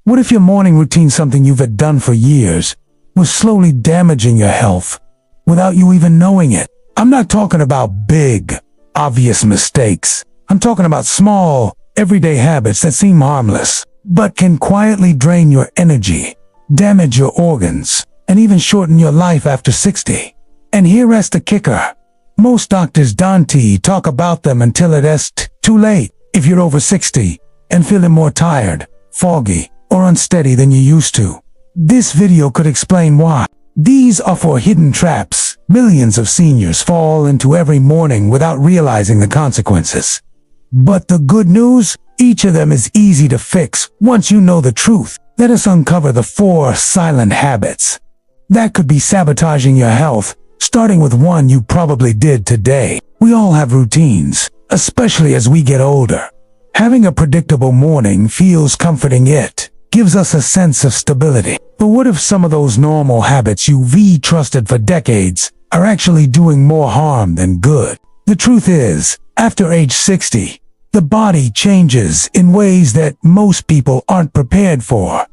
What if your morning routine, something you've had done for years, was slowly damaging your health without you even knowing it? I'm not talking about big, obvious mistakes. I'm talking about small, everyday habits that seem harmless, but can quietly drain your energy, damage your organs, and even shorten your life after 60. And here's the kicker. Most doctors don't talk about them until it's too late. If you're over 60 and feeling more tired, foggy, or unsteady than you used to, this video could explain why. These are four hidden traps millions of seniors fall into every morning without realizing the consequences. But the good news, each of them is easy to fix once you know the truth. Let us uncover the 4 silent habits that could be sabotaging your health, starting with one you probably did today. We all have routines, especially as we get older. Having a predictable morning feels comforting. It gives us a sense of stability. But what if some of those normal habits you've trusted for decades are actually doing more harm than good? The truth is, after age 60, the body changes in ways that most people aren't prepared for.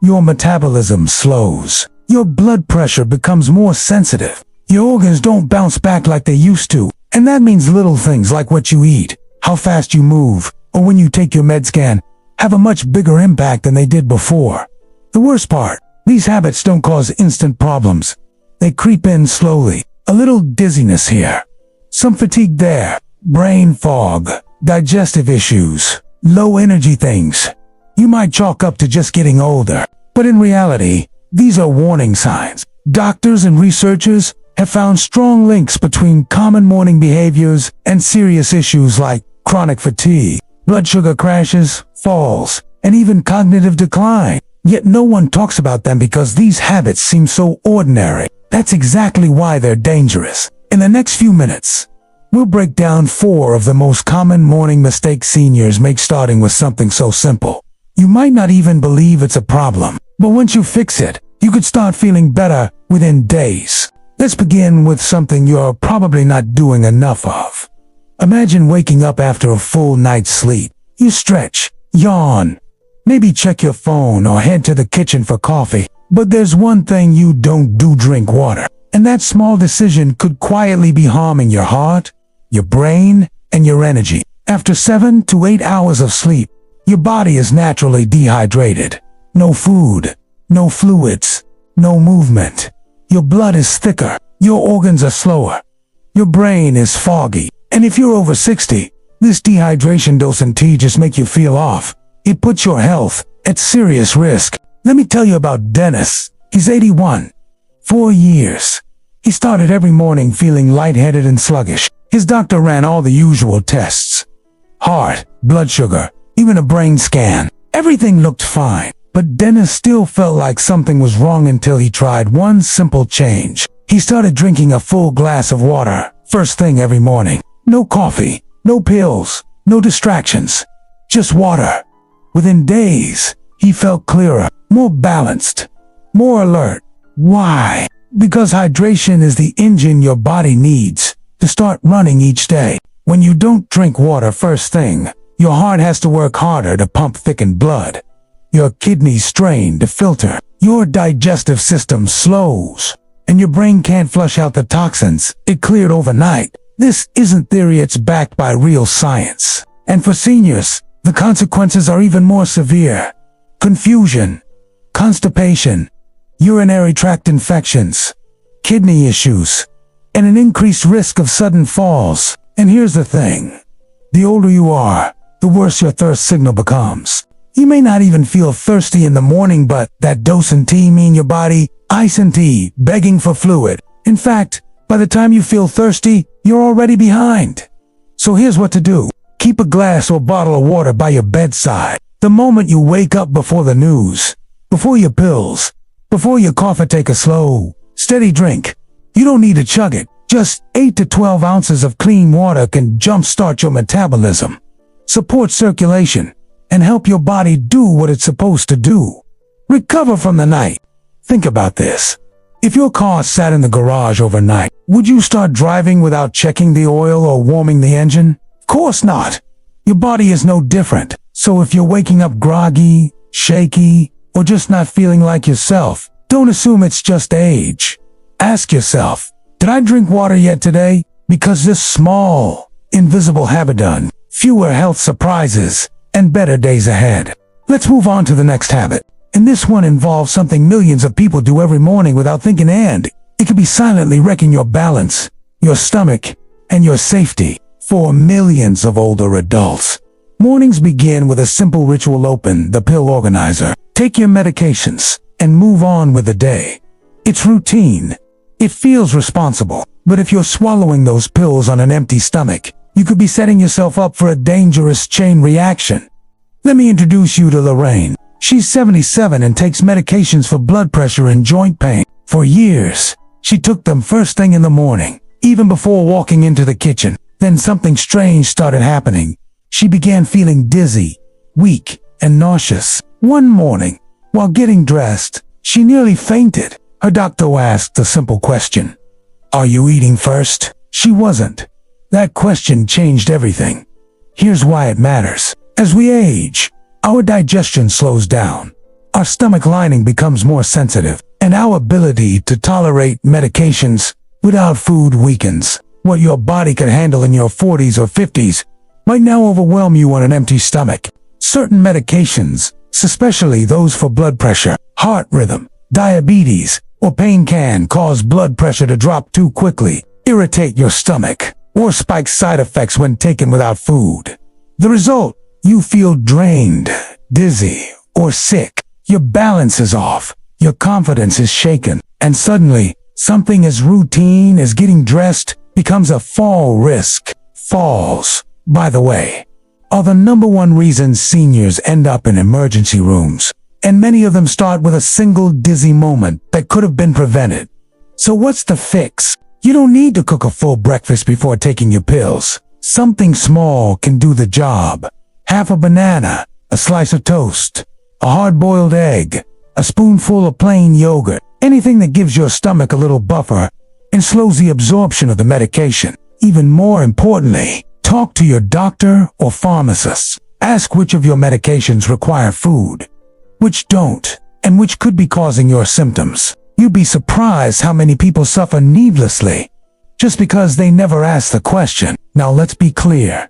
Your metabolism slows. Your blood pressure becomes more sensitive. Your organs don't bounce back like they used to. And that means little things like what you eat, how fast you move, or when you take your med scan have a much bigger impact than they did before. The worst part, these habits don't cause instant problems. They creep in slowly. A little dizziness here, some fatigue there, brain fog, digestive issues, low energy things you might chalk up to just getting older. But in reality, these are warning signs. Doctors and researchers have found strong links between common morning behaviors and serious issues like chronic fatigue, blood sugar crashes, falls, and even cognitive decline. Yet no one talks about them because these habits seem so ordinary. That's exactly why they're dangerous. In the next few minutes, we'll break down 4 of the most common morning mistakes seniors make, starting with something so simple. You might not even believe it's a problem, but once you fix it, you could start feeling better within days. Let's begin with something you're probably not doing enough of. Imagine waking up after a full night's sleep. You stretch, yawn, maybe check your phone or head to the kitchen for coffee. But there's one thing you don't do: drink water. And that small decision could quietly be harming your heart, your brain, and your energy. After 7 to 8 hours of sleep, your body is naturally dehydrated. No food, no fluids, no movement. Your blood is thicker, your organs are slower, your brain is foggy. And if you're over 60, this dehydration doesn't just make you feel off. It puts your health at serious risk. Let me tell you about Dennis. He's 81. 4 years. He started every morning feeling lightheaded and sluggish. His doctor ran all the usual tests: heart, blood sugar, even a brain scan. Everything looked fine, but Dennis still felt like something was wrong until he tried one simple change. He started drinking a full glass of water first thing every morning. No coffee, no pills, no distractions, just water. Within days, he felt clearer, more balanced, more alert. Why? Because hydration is the engine your body needs to start running each day. When you don't drink water first thing, your heart has to work harder to pump thickened blood. Your kidneys strain to filter. Your digestive system slows, and your brain can't flush out the toxins it cleared overnight. This isn't theory, it's backed by real science. And for seniors, the consequences are even more severe. Confusion, constipation, urinary tract infections, kidney issues, and an increased risk of sudden falls. And here's the thing. The older you are, the worse your thirst signal becomes. You may not even feel thirsty in the morning, but that doesn't mean your body isn't begging for fluid. In fact, by the time you feel thirsty, you're already behind. So here's what to do. Keep a glass or bottle of water by your bedside. The moment you wake up, before the news, before your pills, before your coffee, take a slow, steady drink. You don't need to chug it. Just 8 to 12 ounces of clean water can jumpstart your metabolism, support circulation, and help your body do what it's supposed to do. Recover from the night. Think about this. If your car sat in the garage overnight, would you start driving without checking the oil or warming the engine? Of course not. Your body is no different. So if you're waking up groggy, shaky, or just not feeling like yourself, don't assume it's just age. Ask yourself, did I drink water yet today? Because this small, invisible habit done, fewer health surprises, and better days ahead. Let's move on to the next habit. And this one involves something millions of people do every morning without thinking, and it could be silently wrecking your balance, your stomach, and your safety. For millions of older adults, mornings begin with a simple ritual: open the pill organizer, take your medications, and move on with the day. It's routine. It feels responsible. But if you're swallowing those pills on an empty stomach, you could be setting yourself up for a dangerous chain reaction. Let me introduce you to Lorraine. She's 77 and takes medications for blood pressure and joint pain. For years, she took them first thing in the morning, even before walking into the kitchen. Then something strange started happening. She began feeling dizzy, weak, and nauseous. One morning, while getting dressed, she nearly fainted. Her doctor asked a simple question: "Are you eating first?" She wasn't. That question changed everything. Here's why it matters. As we age, our digestion slows down. Our stomach lining becomes more sensitive, and our ability to tolerate medications without food weakens. What your body could handle in your 40s or 50s might now overwhelm you on an empty stomach. Certain medications, especially those for blood pressure, heart rhythm, diabetes, or pain, can cause blood pressure to drop too quickly, irritate your stomach, or spike side effects when taken without food. The result: you feel drained, dizzy, or sick. Your balance is off, your confidence is shaken, and suddenly, something as routine as getting dressed becomes a fall risk. Falls, by the way, are the #1 reason seniors end up in emergency rooms, and many of them start with a single dizzy moment that could have been prevented. So what's the fix? You don't need to cook a full breakfast before taking your pills. Something small can do the job. Half a banana, a slice of toast, a hard-boiled egg, a spoonful of plain yogurt, anything that gives your stomach a little buffer and slows the absorption of the medication. Even more importantly, talk to your doctor or pharmacist. Ask which of your medications require food, which don't, and which could be causing your symptoms. You'd be surprised how many people suffer needlessly just because they never ask the question. Now let's be clear.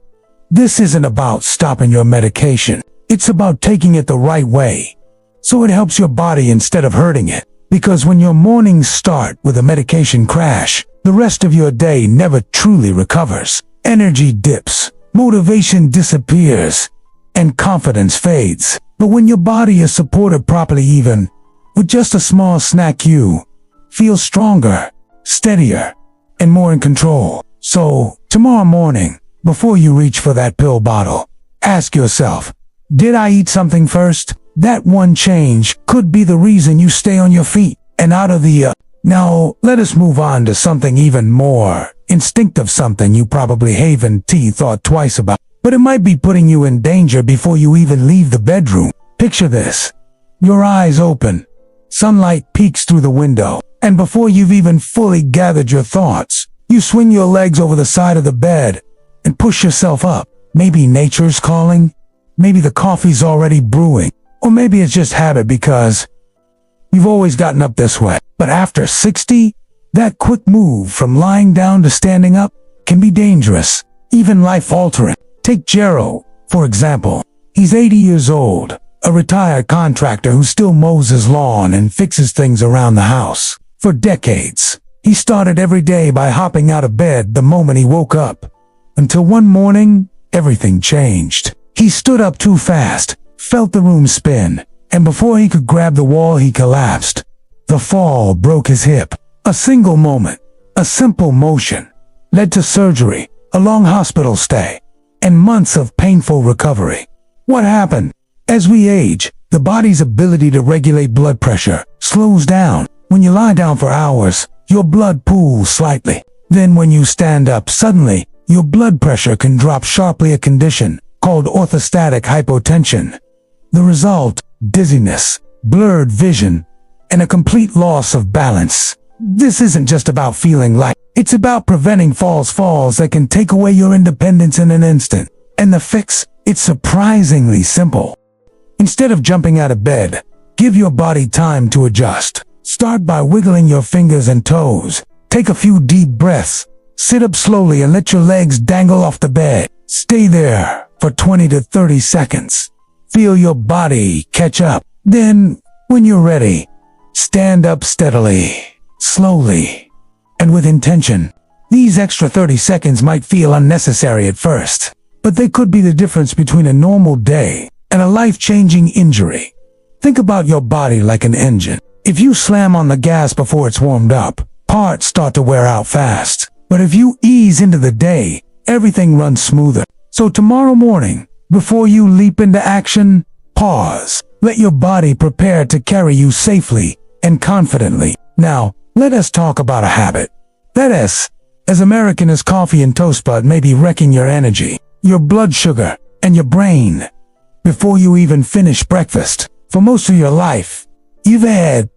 This isn't about stopping your medication. It's about taking it the right way, so it helps your body instead of hurting it. Because when your mornings start with a medication crash, the rest of your day never truly recovers. Energy dips, motivation disappears, and confidence fades. But when your body is supported properly, even with just a small snack, you feel stronger, steadier, and more in control. So, tomorrow morning, before you reach for that pill bottle, ask yourself, did I eat something first? That one change could be the reason you stay on your feet and out of the Now, let us move on to something even more instinctive, something you probably haven't thought twice about, but it might be putting you in danger before you even leave the bedroom. Picture this. Your eyes open, sunlight peeks through the window, and before you've even fully gathered your thoughts, you swing your legs over the side of the bed and push yourself up. Maybe nature's calling, maybe the coffee's already brewing, or maybe it's just habit because you've always gotten up this way. But after 60, that quick move from lying down to standing up can be dangerous, even life-altering. Take Jero, for example. He's 80 years old, a retired contractor who still mows his lawn and fixes things around the house. For decades, he started every day by hopping out of bed the moment he woke up. Until one morning, everything changed. He stood up too fast, felt the room spin, and before he could grab the wall, he collapsed. The fall broke his hip. A single moment, a simple motion, led to surgery, a long hospital stay, and months of painful recovery. What happened? As we age, the body's ability to regulate blood pressure slows down. When you lie down for hours, your blood pools slightly. Then when you stand up, suddenly, your blood pressure can drop sharply, a condition called orthostatic hypotension. The result: dizziness, blurred vision, and a complete loss of balance. This isn't just about feeling light. It's about preventing falls that can take away your independence in an instant. And the fix? It's surprisingly simple. Instead of jumping out of bed, give your body time to adjust. Start by wiggling your fingers and toes. Take a few deep breaths. Sit up slowly and let your legs dangle off the bed. Stay there for 20 to 30 seconds. Feel your body catch up. Then, when you're ready, stand up steadily, slowly, and with intention. These extra 30 seconds might feel unnecessary at first, but they could be the difference between a normal day and a life-changing injury. Think about your body like an engine. If you slam on the gas before it's warmed up, parts start to wear out fast. But if you ease into the day, everything runs smoother. So tomorrow morning, before you leap into action, pause. Let your body prepare to carry you safely and confidently. Now, let us talk about a habit that is as American as coffee and toast but may be wrecking your energy, your blood sugar, and your brain. Before you even finish breakfast, for most of your life, you've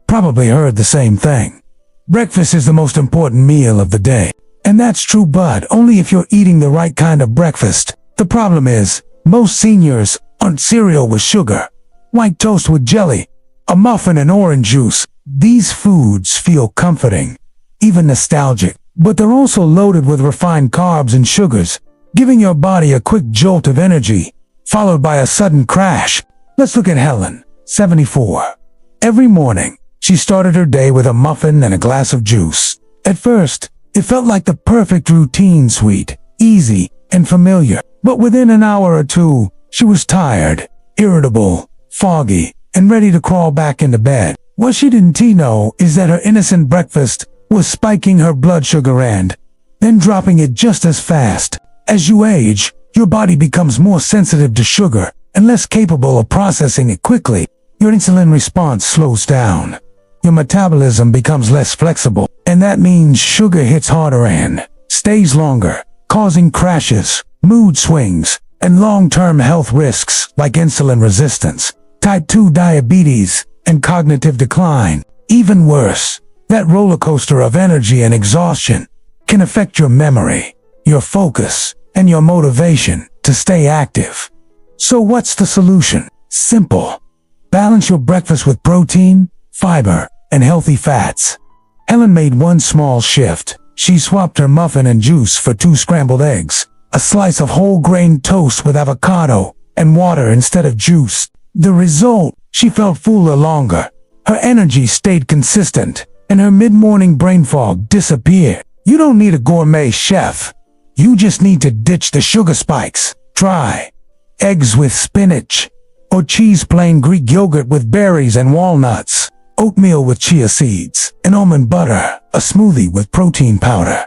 probably heard the same thing. Breakfast is the most important meal of the day. And that's true, but only if you're eating the right kind of breakfast. The problem is, most seniors aren't cereal with sugar, white toast with jelly, a muffin and orange juice. These foods feel comforting, even nostalgic, but they're also loaded with refined carbs and sugars, giving your body a quick jolt of energy, followed by a sudden crash. Let's look at Helen, 74. Every morning, she started her day with a muffin and a glass of juice. At first, it felt like the perfect routine, sweet, easy, and familiar. But within an hour or two, she was tired, irritable, foggy, and ready to crawl back into bed. What she didn't know is that her innocent breakfast was spiking her blood sugar and then dropping it just as fast. As you age, your body becomes more sensitive to sugar and less capable of processing it quickly. Your insulin response slows down. Your metabolism becomes less flexible, and that means sugar hits harder and stays longer, causing crashes, mood swings, and long-term health risks like insulin resistance, type 2 diabetes, and cognitive decline. Even worse, that roller coaster of energy and exhaustion can affect your memory, your focus, and your motivation to stay active. So what's the solution? Simple. Balance your breakfast with protein, fiber, and healthy fats. Helen made one small shift. She swapped her muffin and juice for 2 scrambled eggs, a slice of whole grain toast with avocado, and water instead of juice. The result, she felt fuller longer. Her energy stayed consistent, and her mid-morning brain fog disappeared. You don't need a gourmet chef. You just need to ditch the sugar spikes. Try eggs with spinach, or cheese plain Greek yogurt with berries and walnuts, oatmeal with chia seeds, and almond butter, a smoothie with protein powder,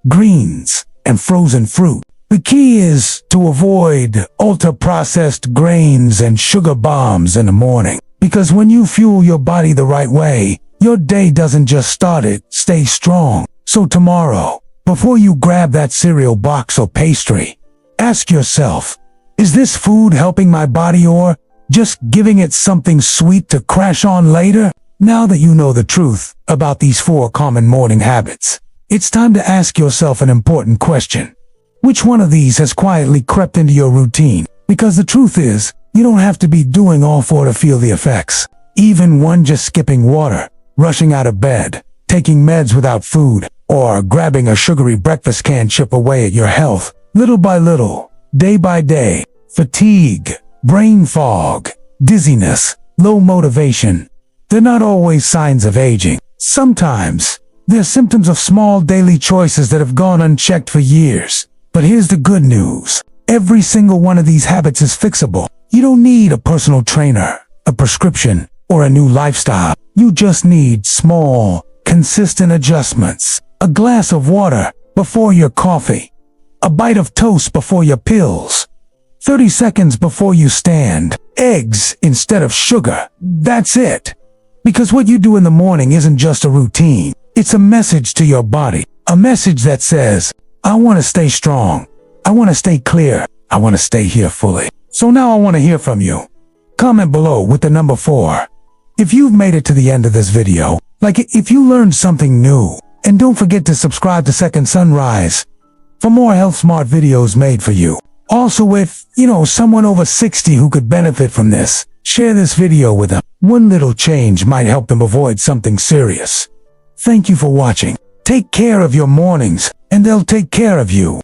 greens, and frozen fruit. The key is to avoid ultra-processed grains and sugar bombs in the morning, because when you fuel your body the right way, your day doesn't just start, it stays strong. So tomorrow, before you grab that cereal box or pastry, ask yourself, is this food helping my body or just giving it something sweet to crash on later? Now that you know the truth about these 4 common morning habits, it's time to ask yourself an important question. Which one of these has quietly crept into your routine? Because the truth is, you don't have to be doing all 4 to feel the effects. Even one just skipping water, rushing out of bed, taking meds without food, or grabbing a sugary breakfast can chip away at your health. Little by little, day by day, fatigue, brain fog, dizziness, low motivation. They're not always signs of aging. Sometimes, they're symptoms of small daily choices that have gone unchecked for years. But here's the good news. Every single one of these habits is fixable. You don't need a personal trainer, a prescription, or a new lifestyle. You just need small, consistent adjustments. A glass of water before your coffee. A bite of toast before your pills. 30 seconds before you stand. Eggs instead of sugar. That's it. Because what you do in the morning isn't just a routine. It's a message to your body. A message that says, I want to stay strong. I want to stay clear. I want to stay here fully. So now I want to hear from you. Comment below with the number 4. If you've made it to the end of this video, like if you learned something new, and don't forget to subscribe to Second Sunrise for more health smart videos made for you. Also, if, someone over 60 who could benefit from this, share this video with them. One little change might help them avoid something serious. Thank you for watching. Take care of your mornings, and they'll take care of you.